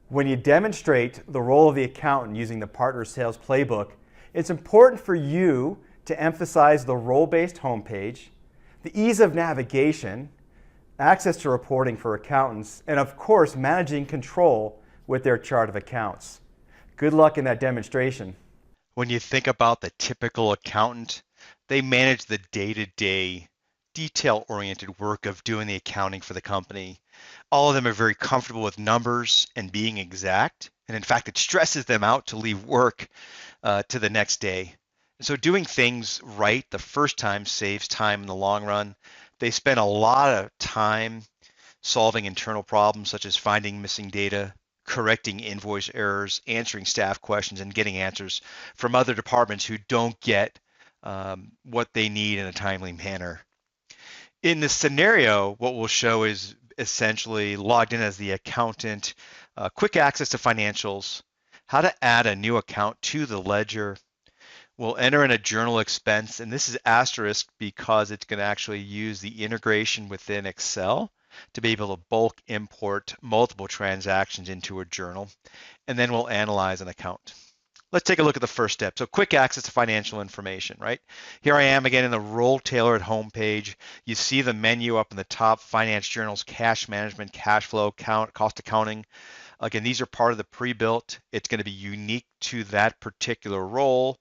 When you demonstrate the role of the accountant using the Partner Sales Playbook, it's important for you to emphasize the role-based homepage, the ease of navigation, access to reporting for accountants, and of course, managing control with their chart of accounts. Good luck in that demonstration. When you think about the typical accountant, they manage the day-to-day, detail-oriented work of doing the accounting for the company. All of them are very comfortable with numbers and being exact. And in fact, it stresses them out to leave work to the next day. And so doing things right the first time saves time in the long run. They spend a lot of time solving internal problems such as finding missing data, correcting invoice errors, answering staff questions, and getting answers from other departments who don't get what they need in a timely manner. In this scenario, what we'll show is essentially logged in as the accountant, quick access to financials, how to add a new account to the ledger. We'll enter in a journal expense, and this is asterisk because it's going to actually use the integration within Excel to be able to bulk import multiple transactions into a journal, and then we'll analyze an account. Let's take a look at the first step. So quick access to financial information, right? Here I am again in the role tailored homepage. You see the menu up in the top, finance journals, cash management, cash flow, cost accounting. Again, these are part of the pre-built. It's going to be unique to that particular role.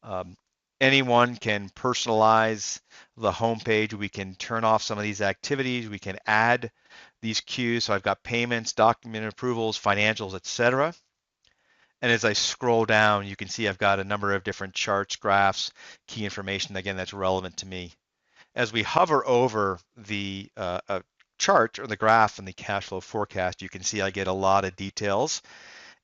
Um, Anyone can personalize the homepage. We can turn off some of these activities. We can add these cues. So I've got payments, document approvals, financials, etc. And as I scroll down, you can see I've got a number of different charts, graphs, key information, again, that's relevant to me. As we hover over the chart or the graph and the cash flow forecast, you can see I get a lot of details.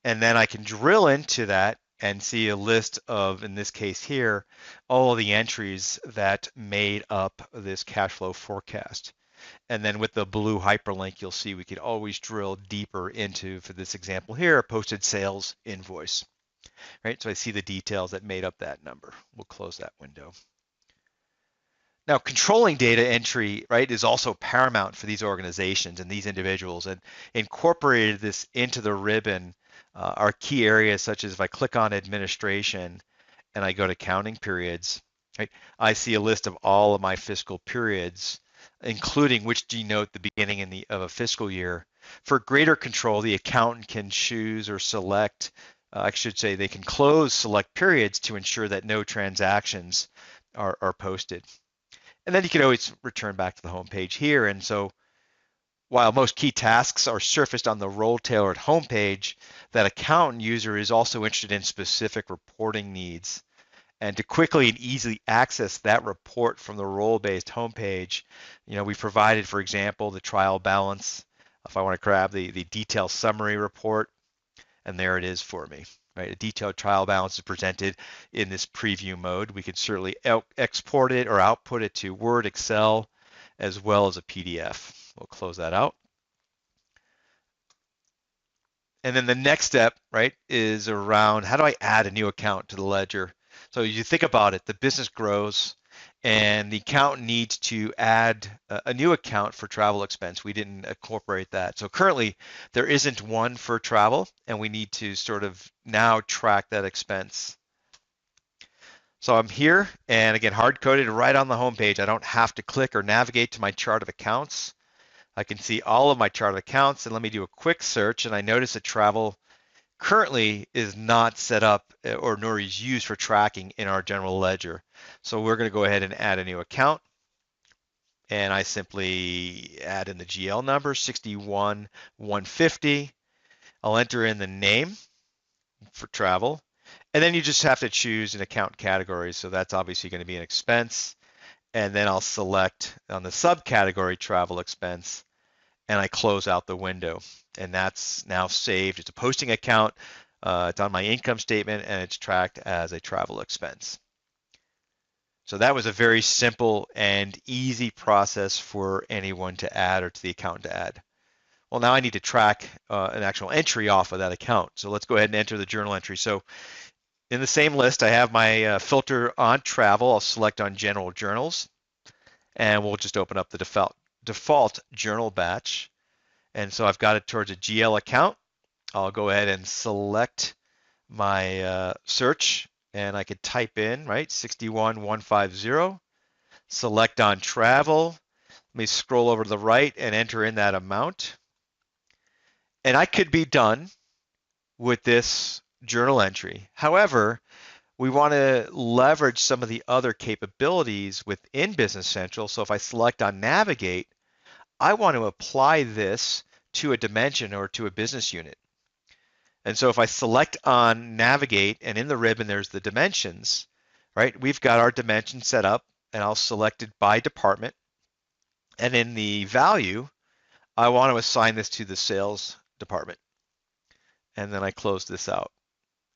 And then I can drill into that and see a list of, in this case here, all of the entries that made up this cash flow forecast. And then with the blue hyperlink, you'll see we could always drill deeper into, for this example here, a posted sales invoice, right? So I see the details that made up that number. We'll close that window. Now, controlling data entry, right, is also paramount for these organizations and these individuals, and incorporated this into the ribbon are key areas such as if I click on administration and I go to counting periods, right, I see a list of all of my fiscal periods, including which denote the beginning of a fiscal year. For greater control, the accountant can choose or select, I should say they can close select periods to ensure that no transactions are posted. And then you can always return back to the home page here. And so while most key tasks are surfaced on the role-tailored homepage, that accountant user is also interested in specific reporting needs. And to quickly and easily access that report from the role-based homepage, we provided, for example, the trial balance. If I want to grab the detailed summary report, and there it is for me, right? A detailed trial balance is presented in this preview mode. We could certainly export it or output it to Word, Excel, as well as a PDF. We'll close that out. And then the next step, right, is around how do I add a new account to the ledger? So you think about it, the business grows and the accountant needs to add a new account for travel expense. We didn't incorporate that. So currently there isn't one for travel, and we need to sort of now track that expense. So I'm here, and again, hard-coded right on the home page. I don't have to click or navigate to my chart of accounts. I can see all of my chart of accounts, and let me do a quick search, and I notice that travel currently is not set up or nor is used for tracking in our general ledger. So we're going to go ahead and add a new account. And I simply add in the GL number 61150. I'll enter in the name for travel. And then you just have to choose an account category. So that's obviously going to be an expense. And then I'll select on the subcategory travel expense, and I close out the window. And that's now saved. It's a posting account. It's on my income statement, and it's tracked as a travel expense. So that was a very simple and easy process for anyone to add or to the accountant to add. Well, now I need to track an actual entry off of that account. So let's go ahead and enter the journal entry. So in the same list, I have my filter on travel. I'll select on general journals, and we'll just open up the default journal batch. And so I've got it towards a GL account. I'll go ahead and select my search, and I could type in, right, 61150, select on travel. Let me scroll over to the right and enter in that amount. And I could be done with this journal entry. However, we want to leverage some of the other capabilities within Business Central. So if I select on Navigate, I want to apply this to a dimension or to a business unit. And so if I select on Navigate, and in the ribbon there's the dimensions, right? We've got our dimension set up, and I'll select it by department. And in the value, I want to assign this to the sales department. And then I close this out.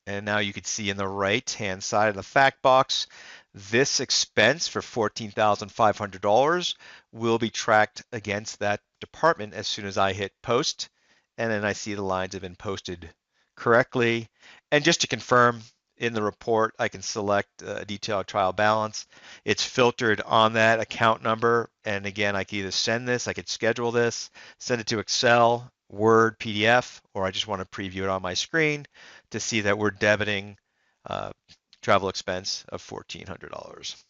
And now you can see in the right-hand side of the fact box, this expense for $14,500 will be tracked against that department as soon as I hit post. And then I see the lines have been posted correctly. And just to confirm, in the report, I can select a detailed trial balance. It's filtered on that account number. And again, I can either send this, I could schedule this, send it to Excel, Word, PDF, or I just want to preview it on my screen to see that we're debiting travel expense of $1,400.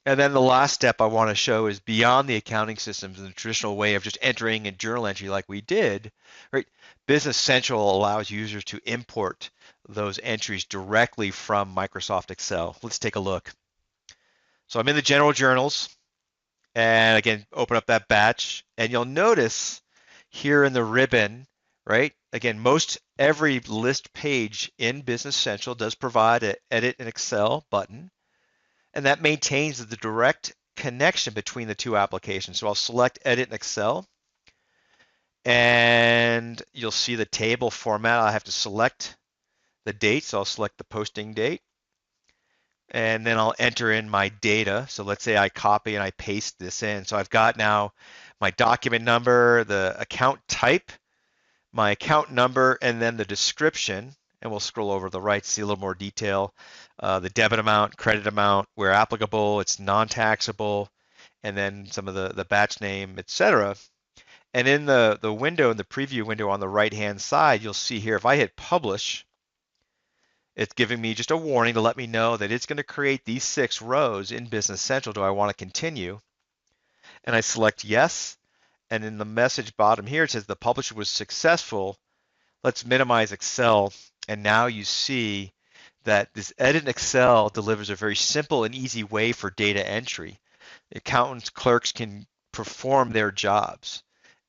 And then the last step I want to show is beyond the accounting systems and the traditional way of just entering a journal entry like we did, right? Business Central allows users to import those entries directly from Microsoft Excel. Let's take a look. So I'm in the general journals, and again, open up that batch, and you'll notice here in the ribbon, right? Again, most every list page in Business Central does provide an Edit in Excel button, and that maintains the direct connection between the two applications. So I'll select Edit in Excel, and you'll see the table format. I have to select the date, so I'll select the posting date, and then I'll enter in my data. So let's say I copy and I paste this in. So I've got now my document number, the account type, my account number, and then the description. And we'll scroll over to the right to see a little more detail. The debit amount, credit amount, where applicable, it's non-taxable, and then some of the batch name, etc. And in the window, in the preview window on the right-hand side, you'll see here, if I hit publish, it's giving me just a warning to let me know that it's going to create these 6 rows in Business Central. Do I want to continue? And I select yes. And in the message bottom here, it says the publish was successful. Let's minimize Excel. And now you see that this Edit in Excel delivers a very simple and easy way for data entry. Accountants, clerks can perform their jobs.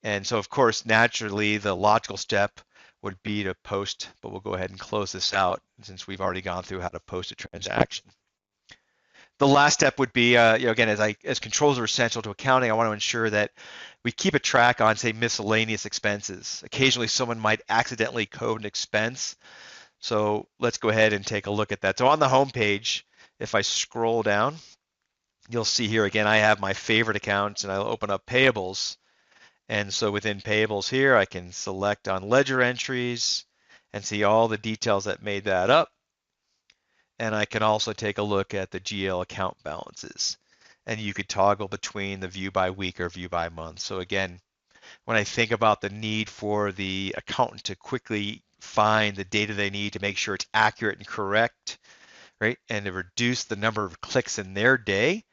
And so, of course, naturally, the logical step would be to post, but we'll go ahead and close this out since we've already gone through how to post a transaction. The last step would be, again, as controls are essential to accounting, I want to ensure that we keep a track on, say, miscellaneous expenses. Occasionally, someone might accidentally code an expense. So let's go ahead and take a look at that. So on the home page, if I scroll down, you'll see here again, I have my favorite accounts, and I'll open up payables. And so within payables here, I can select on ledger entries and see all the details that made that up. And I can also take a look at the GL account balances. And you could toggle between the view by week or view by month. So again, when I think about the need for the accountant to quickly find the data they need to make sure it's accurate and correct, right, and to reduce the number of clicks in their day,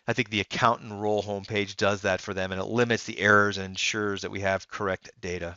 I think the accountant role homepage does that for them, and it limits the errors and ensures that we have correct data.